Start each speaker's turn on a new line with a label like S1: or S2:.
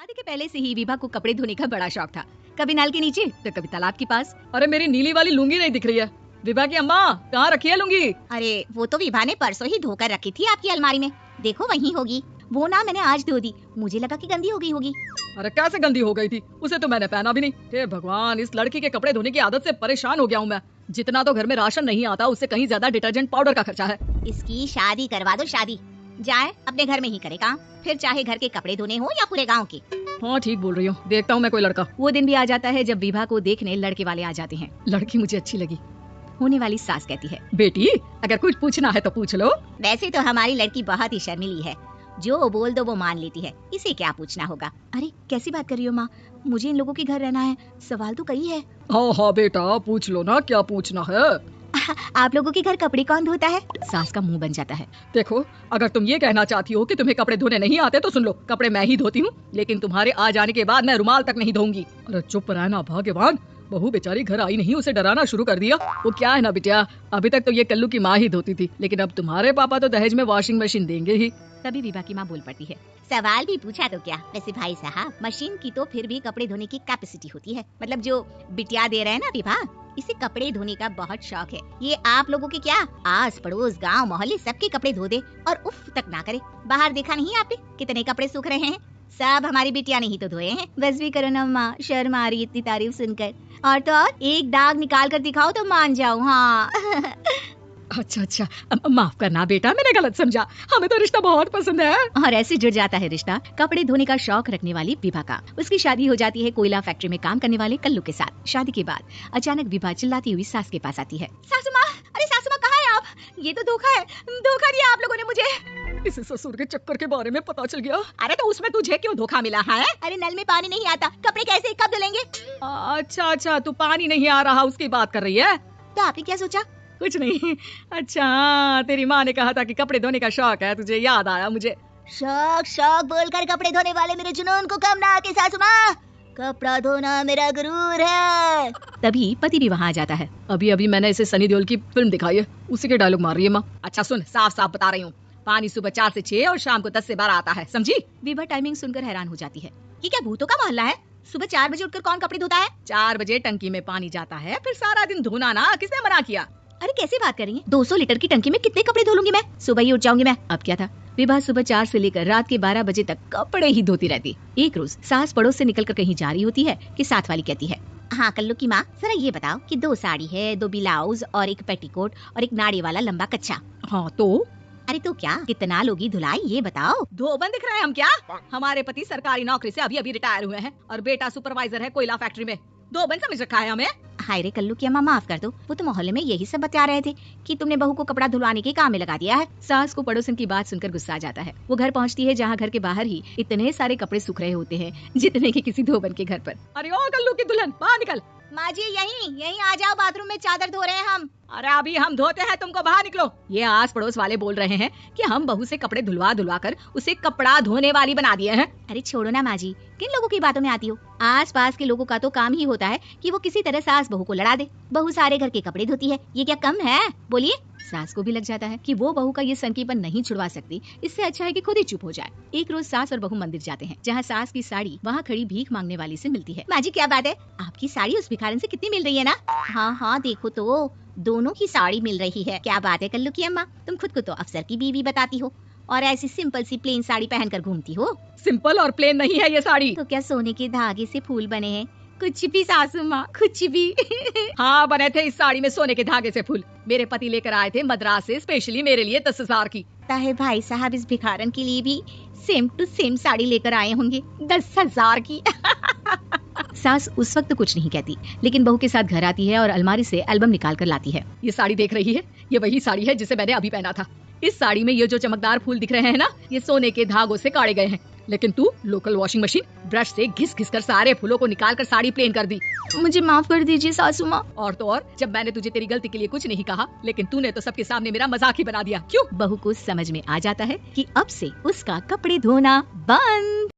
S1: शादी के पहले से ही विभा को कपड़े धोने का बड़ा शौक था। कभी नल के नीचे तो कभी तालाब के पास।
S2: अरे मेरी नीली वाली लुंगी नहीं दिख रही है। विभा की अम्मा कहाँ रखी है लुंगी?
S3: अरे वो तो विभा ने परसों ही धोकर रखी थी आपकी अलमारी में, देखो वहीं होगी। वो ना मैंने आज धो दी, मुझे लगा कि गंदी हो गई होगी।
S2: अरे कैसे गंदी हो गई थी, उसे तो मैंने पहना भी नहीं। हे भगवान, इस लड़की के कपड़े धोने की आदत से परेशान हो गया हूँ मैं। जितना तो घर में राशन नहीं आता उससे कहीं ज्यादा डिटर्जेंट पाउडर का खर्चा है।
S3: इसकी शादी करवा दो, शादी जाए अपने घर में ही करे काम, फिर चाहे घर के कपड़े धोने हो या पूरे गाँव के।
S2: हाँ ठीक बोल रही हूँ, देखता हूँ मैं कोई लड़का।
S1: वो दिन भी आ जाता है जब विभा को देखने लड़के वाले आ जाते हैं।
S2: लड़की मुझे अच्छी लगी।
S1: होने वाली सास कहती है,
S2: बेटी अगर कुछ पूछना है तो पूछ लो।
S3: वैसे तो हमारी लड़की बहुत ही शर्मीली है, जो बोल दो वो मान लेती है, इसे क्या पूछना होगा।
S1: अरे कैसी बात कर रही हो माँ, मुझे इन लोगों के घर रहना है, सवाल तो कई है।
S2: हाँ हाँ बेटा पूछ लो ना, क्या पूछना है।
S1: आप लोगों के घर कपड़े कौन धोता है? सास का मुंह बन जाता है।
S2: देखो अगर तुम ये कहना चाहती हो कि तुम्हें कपड़े धोने नहीं आते तो सुन लो, कपड़े मैं ही धोती हूँ, लेकिन तुम्हारे आ जाने के बाद मैं रुमाल तक नहीं धोऊंगी। अरे चुप रहना भाग्यवान, बहू बेचारी घर आई नहीं, उसे डराना शुरू कर दिया। वो क्या है ना बिटिया, अभी तक तो ये कल्लू की माँ ही धोती थी, लेकिन अब तुम्हारे पापा तो दहेज में वॉशिंग मशीन देंगे ही।
S1: तभी विभा की माँ बोल पड़ती है,
S3: सवाल भी पूछा तो क्या। वैसे भाई साहब, मशीन की तो फिर भी कपड़े धोने की कैपेसिटी होती है, मतलब जो बिटिया दे रहे हैं ना विभा, इसे कपड़े धोने का बहुत शौक है। ये आप लोगों के क्या आस पड़ोस गांव मोहल्ले सबके कपड़े धो दे और उफ तक ना करे। बाहर देखा नहीं आपने कितने कपड़े सूख रहे हैं, सब हमारी बिटिया ने ही तो धोए हैं।
S1: बस भी करो ना माँ, शर्म आ रही है इतनी तारीफ सुनकर। और तो और एक दाग निकाल कर दिखाओ तो मान जाओ। हाँ
S2: अच्छा माफ करना बेटा, मैंने गलत समझा, हमें तो रिश्ता बहुत पसंद है।
S1: और ऐसे जुड़ जाता है रिश्ता कपड़े धोने का शौक रखने वाली विभा का। उसकी शादी हो जाती है कोयला फैक्ट्री में काम करने वाले कल्लू के साथ। शादी के बाद अचानक विभा चिल्लाती हुई सास के पास आती है,
S3: सासू माँ, अरे सासू माँ कहाँ है आप? ये तो धोखा है, धोखा दिया आप लोगों ने मुझे।
S2: इस ससुर के चक्कर के बारे में पता चल गया।
S3: अरे तो उसमें तुझे क्यों धोखा मिला है? अरे नल में पानी नहीं आता, कपड़े कैसे कब धुलेंगे?
S2: अच्छा तू पानी नहीं आ रहा उसकी बात कर रही है?
S3: तो आपने क्या सोचा?
S2: कुछ नहीं। अच्छा तेरी माँ ने कहा था कि कपड़े धोने का शौक है, तुझे याद आया मुझे।
S3: शौक बोलकर कपड़े धोने वाले मेरे जुनून को कम ना आके सासू माँ, कपड़ा धोना मेरा गुरूर है।
S1: तभी पति भी वहाँ आ जाता है।
S2: अभी मैंने इसे सनी देओल की फिल्म दिखाई है, उसी के डायलॉग मार रही है माँ।
S1: अच्छा सुन, साफ साफ बता रही हूँ, पानी सुबह 4 से 6 और शाम को 10 से 12 आता है, समझी? विभा टाइमिंग सुनकर हैरान हो जाती है।
S3: ये क्या भूतों का मोहल्ला है? सुबह 4 बजे उठकर कौन कपड़े धोता है?
S1: 4 बजे टंकी में पानी जाता है, फिर सारा दिन धोना ना, किसने मना किया?
S3: अरे कैसी बात कर रही है? 200 लीटर की टंकी में कितने कपड़े धो लूंगी मैं? सुबह ही उठ जाऊंगी मैं।
S1: अब क्या था, विभा सुबह 4 से लेकर रात के 12 बजे तक कपड़े ही धोती रहती। एक रोज सास पड़ोस से निकलकर कहीं जा रही होती है कि साथ वाली कहती है,
S3: हाँ कल्लू की माँ, जरा ये बताओ कि 2 साड़ी है, 2 ब्लाउज और एक पेटीकोट और एक नाड़ी वाला लंबा कच्चा।
S2: हाँ तो?
S3: अरे तो क्या, कितना लोगी धुलाई ये बताओ।
S1: धोबन दिख रहे हैं हम क्या? हमारे पति सरकारी नौकरी से अभी रिटायर हुए हैं और बेटा सुपरवाइजर है कोयला फैक्ट्री में। धोबन समझ रखा है हमें?
S3: हाय रे कल्लू की अम्मा, माफ कर दो, वो तो मोहल्ले में यही सब बता रहे थे कि तुमने बहू को कपड़ा धुलवाने के काम में लगा दिया है।
S1: सास को पड़ोसन की बात सुनकर गुस्सा आ जाता है। वो घर पहुंचती है जहाँ घर के बाहर ही इतने सारे कपड़े सूख रहे होते हैं जितने की किसी धोबन के घर पर।
S2: अरे ओ कल्लू की दुल्हन, बाहर निकल।
S3: माँ जी यहीं आ जाओ, बाथरूम में चादर धो रहे हैं हम।
S1: अरे अभी हम धोते हैं, तुमको बाहर निकलो। ये आस पड़ोस वाले बोल रहे हैं कि हम बहू से कपड़े धुलवा कर उसे कपड़ा धोने वाली बना दिए हैं।
S3: अरे छोड़ो ना माँ जी, किन लोगों की बातों में आती हो? आस पास के लोगों का तो काम ही होता है कि वो किसी तरह सास बहू को लड़ा दे। बहू सारे घर के कपड़े धोती है, ये क्या कम है? बोलिए।
S1: सास को भी लग जाता है कि वो बहू का ये संकीपन नहीं छुड़वा सकती, इससे अच्छा है कि खुद ही चुप हो जाए। एक रोज सास और बहू मंदिर जाते हैं जहाँ सास की साड़ी वहाँ खड़ी भीख मांगने वाली से मिलती है।
S3: माँ जी क्या बात है, आपकी साड़ी उस भिखारन से कितनी मिल रही है ना? हाँ देखो तो दोनों की साड़ी मिल रही है। क्या बात है कल्लू की अम्मा, तुम खुद को तो अफसर की बीवी बताती हो और ऐसी सिंपल सी प्लेन साड़ी पहनकर घूमती हो।
S2: सिंपल और प्लेन नहीं है ये साड़ी।
S3: तो क्या सोने के धागे से फूल बने हैं? कुछ भी सासू माँ, कुछ भी।
S1: हाँ बने थे इस साड़ी में सोने के धागे से फूल। मेरे पति लेकर आए थे मद्रास से स्पेशली मेरे लिए 10,000 की।
S3: ताहे भाई साहब इस भिखारन के लिए भी सेम टू सेम साड़ी लेकर आए होंगे 10,000 की।
S1: सास उस वक्त कुछ नहीं कहती, लेकिन बहू के साथ घर आती है और अलमारी से एल्बम निकाल कर लाती है।
S2: ये साड़ी देख रही है, ये वही साड़ी है जिसे मैंने अभी पहना था। इस साड़ी में ये जो चमकदार फूल दिख रहे हैं ना, ये सोने के धागों से काढ़े गए हैं, लेकिन तू लोकल वॉशिंग मशीन ब्रश से घिस कर सारे फूलों को निकाल कर साड़ी प्लेन कर दी।
S1: मुझे माफ कर दीजिए सासू माँ।
S2: और तो और, जब मैंने तुझे तेरी गलती के लिए कुछ नहीं कहा, लेकिन तूने तो सबके सामने मेरा मजाक ही बना दिया। क्यों?
S1: बहू को समझ में आ जाता है कि अब से उसका कपड़े धोना बंद।